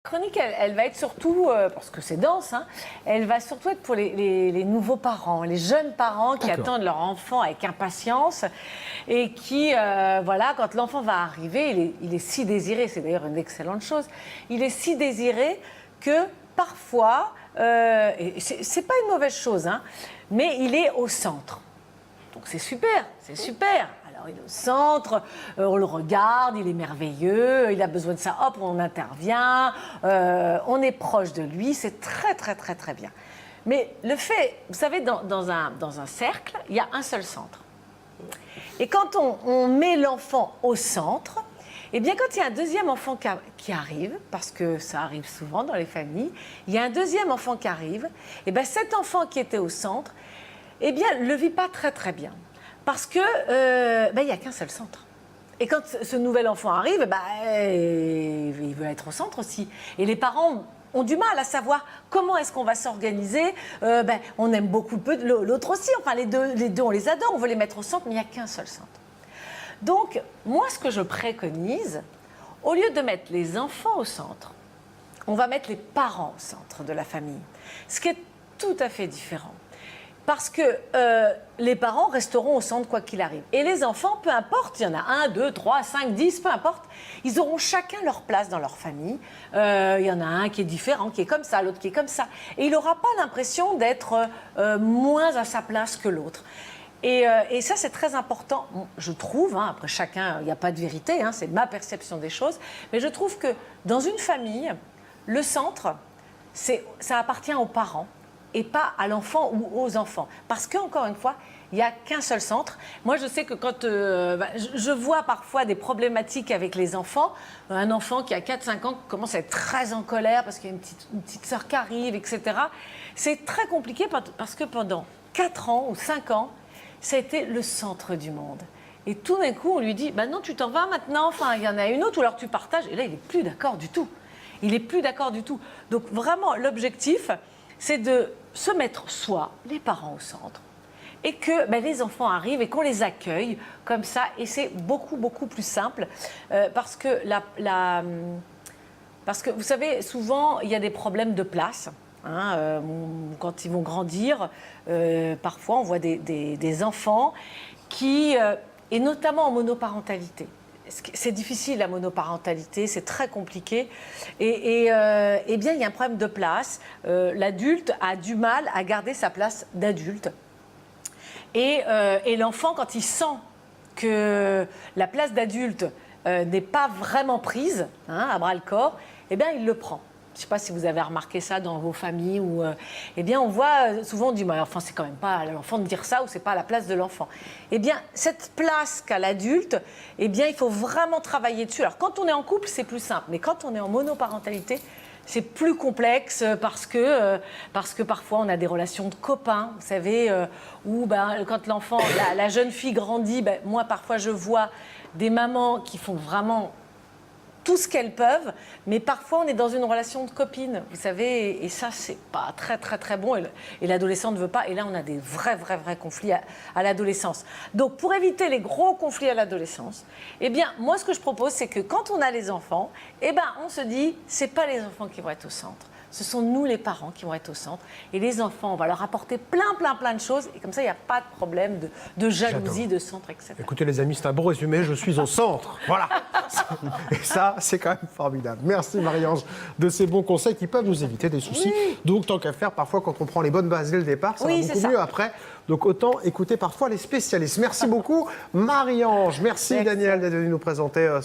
Chronique, elle va être surtout, parce que c'est dense, hein, elle va surtout être pour les nouveaux parents, les jeunes parents qui attendent leur enfant avec impatience et qui, voilà, quand l'enfant va arriver, il est si désiré, c'est d'ailleurs une excellente chose, il est si désiré que parfois, et c'est pas une mauvaise chose, hein, mais il est au centre. Donc c'est super, c'est super. Alors il est au centre, on le regarde, il est merveilleux, il a besoin de ça, hop, on intervient, on est proche de lui, c'est très très très très bien. Mais le fait, vous savez, dans un cercle, il y a un seul centre. Et quand on met l'enfant au centre, eh bien quand il y a un deuxième enfant qui arrive, parce que ça arrive souvent dans les familles, il y a un deuxième enfant qui arrive, et bien cet enfant qui était au centre, eh bien, ne le vit pas très très bien. Parce que il n'y a qu'un seul centre. Et quand ce nouvel enfant arrive, il veut être au centre aussi. Et les parents ont du mal à savoir comment est-ce qu'on va s'organiser. On aime beaucoup l'autre aussi. Enfin, les deux, on les adore, on veut les mettre au centre, mais il n'y a qu'un seul centre. Donc, moi, ce que je préconise, au lieu de mettre les enfants au centre, on va mettre les parents au centre de la famille. Ce qui est tout à fait différent. Parce que les parents resteront au centre quoi qu'il arrive. Et les enfants, peu importe, il y en a 1, 2, 3, 5, 10, peu importe, ils auront chacun leur place dans leur famille. Il y en a un qui est différent, qui est comme ça, l'autre qui est comme ça. Et il n'aura pas l'impression d'être moins à sa place que l'autre. Et ça, c'est très important, je trouve, hein, après chacun, il n'y a pas de vérité, hein, c'est ma perception des choses, mais je trouve que dans une famille, le centre, ça appartient aux parents et pas à l'enfant ou aux enfants. Parce qu'encore une fois, il n'y a qu'un seul centre. Moi, je sais que quand je vois parfois des problématiques avec les enfants, un enfant qui a 4-5 ans qui commence à être très en colère parce qu'il y a une petite sœur qui arrive, etc. C'est très compliqué parce que pendant 4 ans ou 5 ans, ça a été le centre du monde. Et tout d'un coup, on lui dit, non, tu t'en vas maintenant, enfin, il y en a une autre, ou alors tu partages. Et là, il n'est plus d'accord du tout. Il n'est plus d'accord du tout. Donc, vraiment, l'objectif, c'est de se mettre soit les parents au centre et que les enfants arrivent et qu'on les accueille comme ça. Et c'est beaucoup, beaucoup plus simple parce que vous savez, souvent, il y a des problèmes de place. Hein, quand ils vont grandir, parfois, on voit des enfants qui, et notamment en monoparentalité, c'est difficile la monoparentalité, c'est très compliqué. Et bien, il y a un problème de place. L'adulte a du mal à garder sa place d'adulte. Et l'enfant, quand il sent que la place d'adulte n'est pas vraiment prise, hein, à bras-le-corps, eh bien, il le prend. Je ne sais pas si vous avez remarqué ça dans vos familles où, eh bien, on voit souvent on dit, enfin, c'est quand même pas à l'enfant de dire ça ou c'est pas à la place de l'enfant. Eh bien, cette place qu'a l'adulte, eh bien, il faut vraiment travailler dessus. Alors, quand on est en couple, c'est plus simple, mais quand on est en monoparentalité, c'est plus complexe parce que parfois on a des relations de copains, vous savez, où quand l'enfant, la jeune fille grandit, moi parfois je vois des mamans qui font vraiment tout ce qu'elles peuvent, mais parfois on est dans une relation de copine, vous savez, et ça c'est pas très très très bon, et l'adolescent ne veut pas, et là on a des vrais conflits à l'adolescence. Donc pour éviter les gros conflits à l'adolescence, eh bien moi ce que je propose c'est que quand on a les enfants, eh ben on se dit c'est pas les enfants qui vont être au centre. Ce sont nous les parents qui vont être au centre. Et les enfants, on va leur apporter plein de choses. Et comme ça, il n'y a pas de problème de jalousie, de centre, etc. Écoutez les amis, c'est un bon résumé. Je suis au centre. Voilà. Et ça, c'est quand même formidable. Merci Marie-Ange de ces bons conseils qui peuvent nous éviter des soucis. Oui. Donc, tant qu'à faire, parfois, quand on prend les bonnes bases dès le départ, ça va beaucoup mieux après. Donc, autant écouter parfois les spécialistes. Merci beaucoup Marie-Ange. Merci Daniel d'être venu nous présenter